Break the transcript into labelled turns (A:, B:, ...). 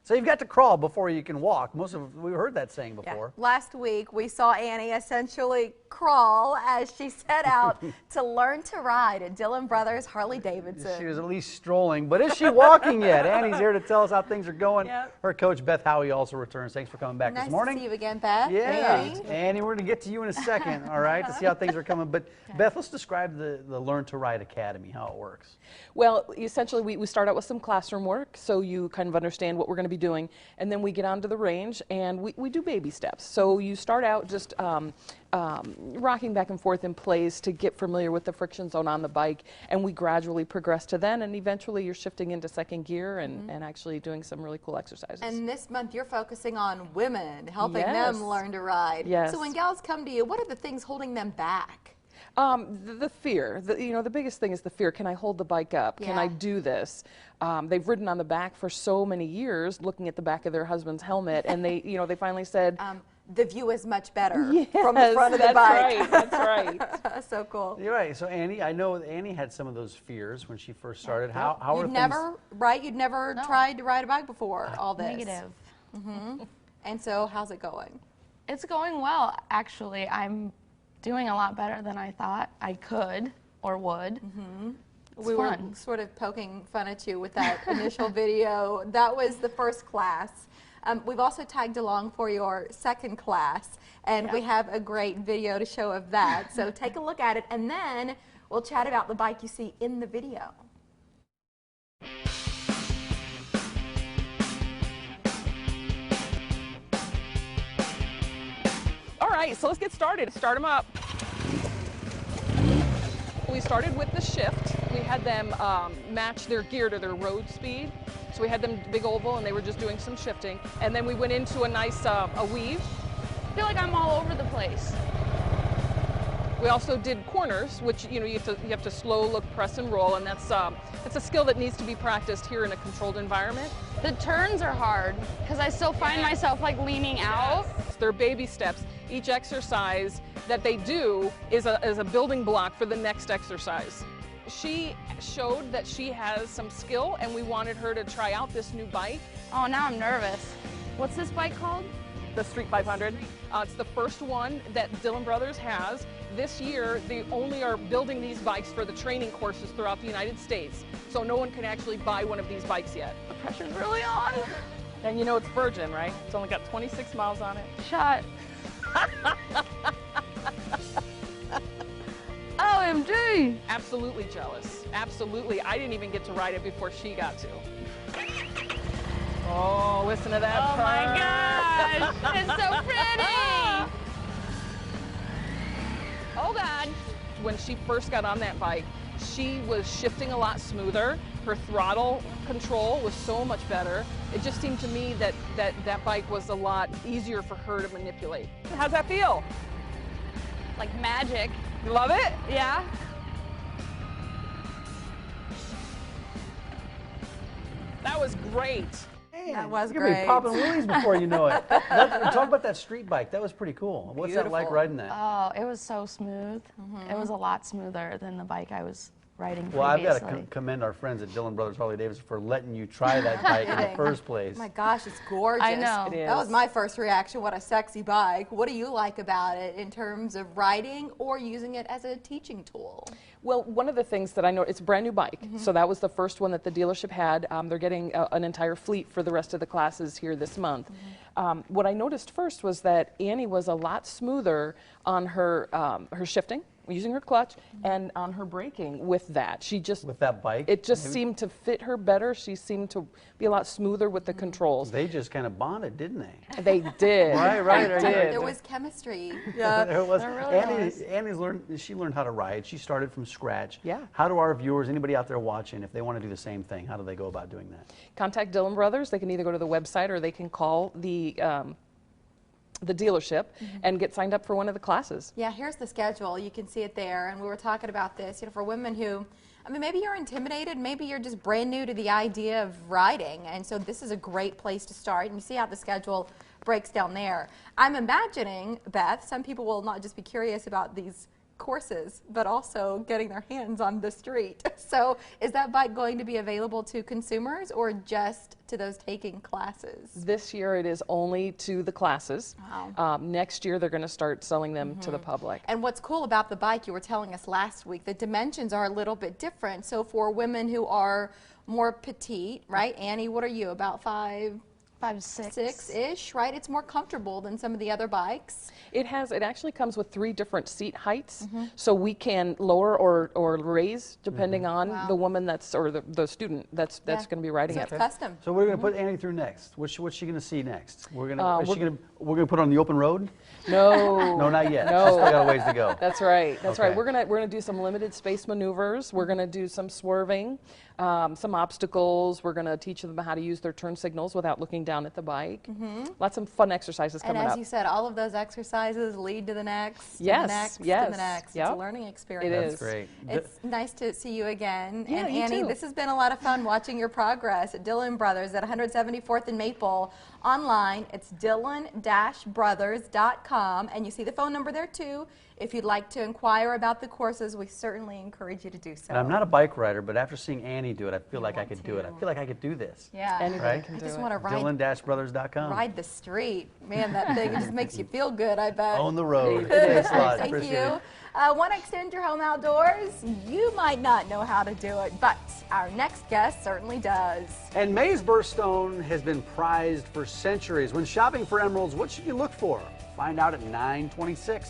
A: So you've got to crawl before you can walk. We've heard that saying before.
B: Yeah. Last week we saw Annie essentially crawl as she set out to learn to ride at Dillon Brothers Harley-Davidson.
A: She was at least strolling, but is she walking yet? Annie's here to tell us how things are going.
B: Yep.
A: Her coach Beth Howie also returns. Thanks for coming back this morning.
B: Nice to see you again, Beth.
A: Yeah, Annie, we're going to get to you in a second, all right, to see how things are coming. But Beth, let's describe the Learn to Ride Academy, how it works.
C: Well, essentially we start out with some classroom work, so you kind of understand what we're going to be doing, and then we get onto the range and we do baby steps. So you start out just rocking back and forth in place to get familiar with the friction zone on the bike, and we gradually progress to then, and eventually you're shifting into second gear and actually doing some really cool exercises.
B: And this month you're focusing on women, helping
C: Yes.
B: them learn to ride.
C: Yes.
B: So when gals come to you, what are the things holding them back?
C: The fear, the biggest thing is the fear. Can I hold the bike up? Can I do this? They've ridden on the back for so many years, looking at the back of their husband's helmet, and they finally said,
B: the view is much better
C: yes,
B: from the front of the bike.
C: That's right.
B: So cool.
A: You're right. So Annie, I know Annie had some of those fears when she first started. How are
B: You'd never, right? You'd never tried to ride a bike before all this.
D: Negative.
B: And so how's it going?
D: It's going well, actually. I'm doing a lot better than I thought I could or would. It's
B: We
D: fun.
B: were sort of poking fun at you with that initial video. That was the first class. We've also tagged along for your second class, and we have a great video to show of that. So take a look at it, and then we'll chat about the bike you see in the video.
C: All right, so let's get started. Start them up. We started with the shift. We had them match their gear to their road speed. So we had them big oval and they were just doing some shifting. And then we went into a nice a weave.
D: I feel like I'm all over the place.
C: We also did corners, which you have to slow, look, press, and roll, and that's a skill that needs to be practiced here in a controlled environment.
D: The turns are hard because I still find myself like leaning out.
C: They're baby steps. Each exercise that they do is a building block for the next exercise. She showed that she has some skill, and we wanted her to try out this new bike.
D: Oh, now I'm nervous. What's this bike called?
C: The Street 500. It's the first one that Dillon Brothers has. This year, they only are building these bikes for the training courses throughout the United States. So no one can actually buy one of these bikes yet.
D: The pressure's really on.
C: And you know it's virgin, right? It's only got 26 miles on it.
D: Shot. OMG!
C: Absolutely jealous. Absolutely. I didn't even get to ride it before she got to. Oh, listen to that.
D: Oh my gosh! It's so pretty!
C: Hold on. When she first got on that bike, she was shifting a lot smoother. Her throttle control was so much better. It just seemed to me that bike was a lot easier for her to manipulate. How's that feel?
D: Like magic.
C: You love it?
D: Yeah.
C: That was great.
A: Man,
B: That was
A: you're gonna
B: great.
A: be popping wheelies before you know it. Talk about that street bike. That was pretty cool. What's that like
B: Beautiful.
A: riding that?
D: Oh, it was so smooth. It was a lot smoother than the bike I was riding
A: Well, I've
D: previously.
A: got to commend our friends at Dillon Brothers Harley-Davidson for letting you try that bike in the first place.
B: Oh my gosh, it's gorgeous.
D: I know.
C: It
B: That was
C: is.
B: my first reaction. What a sexy bike. What do you like about it in terms of riding or using it as a teaching tool?
C: Well, one of the things that I know, it's a brand new bike. So that was the first one that the dealership had. They're getting an entire fleet for the rest of the classes here this month. What I noticed first was that Annie was a lot smoother on her shifting, using her clutch, and on her braking with that. She just,
A: With that bike?
C: it just seemed to fit her better. She seemed to be a lot smoother with the controls.
A: They just kind of bonded, didn't they?
C: They did.
A: Right.
C: They did.
B: There was chemistry.
A: There was.
D: There really was.
A: Annie's she learned how to ride. She started from scratch.
C: Yeah.
A: How do our viewers, anybody out there watching, if they want to do the same thing, how do they go about doing that?
C: Contact Dillon Brothers. They can either go to the website or they can call the dealership and get signed up for one of the classes.
B: Yeah, here's the schedule. You can see it there. And we were talking about this, for women who, I mean, maybe you're intimidated, maybe you're just brand new to the idea of riding. And so this is a great place to start. And you see how the schedule breaks down there. I'm imagining, Beth, some people will not just be curious about these courses, but also getting their hands on the street. So is that bike going to be available to consumers or just to those taking classes?
C: This year it is only to the classes.
B: Wow.
C: Next year they're going to start selling them to the public.
B: And what's cool about the bike, you were telling us last week, the dimensions are a little bit different. So for women who are more petite, right? Annie, what are you, about 5'6"-ish", right? It's more comfortable than some of the other bikes.
C: It actually comes with 3 different seat heights, so we can lower or raise depending on the woman or the student that's going to be riding
B: So
C: it.
B: it's custom.
A: So we're going to put Annie through next. What's she going to see next? We're going to put her on the open road?
C: No.
A: No, not yet.
C: No.
A: She's still got a ways to go.
C: That's right. That's right.
A: Okay.
C: We're gonna do some limited space maneuvers. We're gonna do some swerving, some obstacles. We're gonna teach them how to use their turn signals without looking down at the bike. Lots of fun exercises coming
B: And as
C: up.
B: you said, all of those exercises lead to the next,
C: Yes,
B: to the next,
C: yes.
B: to the next.
C: Yep.
B: It's a learning experience.
C: It
A: That's
C: is.
A: great.
B: It's nice to see you again.
C: Yeah,
B: and
C: you
B: Annie,
C: too.
B: this has been a lot of fun watching your progress at Dillon Brothers at 174th and Maple. Online, it's dillon-brothers.com, and you see the phone number there too. If you'd like to inquire about the courses, we certainly encourage you to do so.
A: And I'm not a bike rider, but after seeing Annie do it, I feel like I could do it. I feel like I could do this.
B: Yeah.
C: Anybody
A: Right?
C: can
B: I
C: do
B: just
C: it.
B: want to
A: Dillon-brothers.com.
B: ride the street. Man, that thing, it just makes you feel good, I bet.
A: Own the road.
C: It is.
A: Thanks a lot.
B: Thank
A: Appreciate
B: you.
A: it.
B: Want to extend your home outdoors? You might not know how to do it, but our next guest certainly does.
A: And May's birthstone has been prized for centuries. When shopping for emeralds, what should you look for? Find out at 9/26.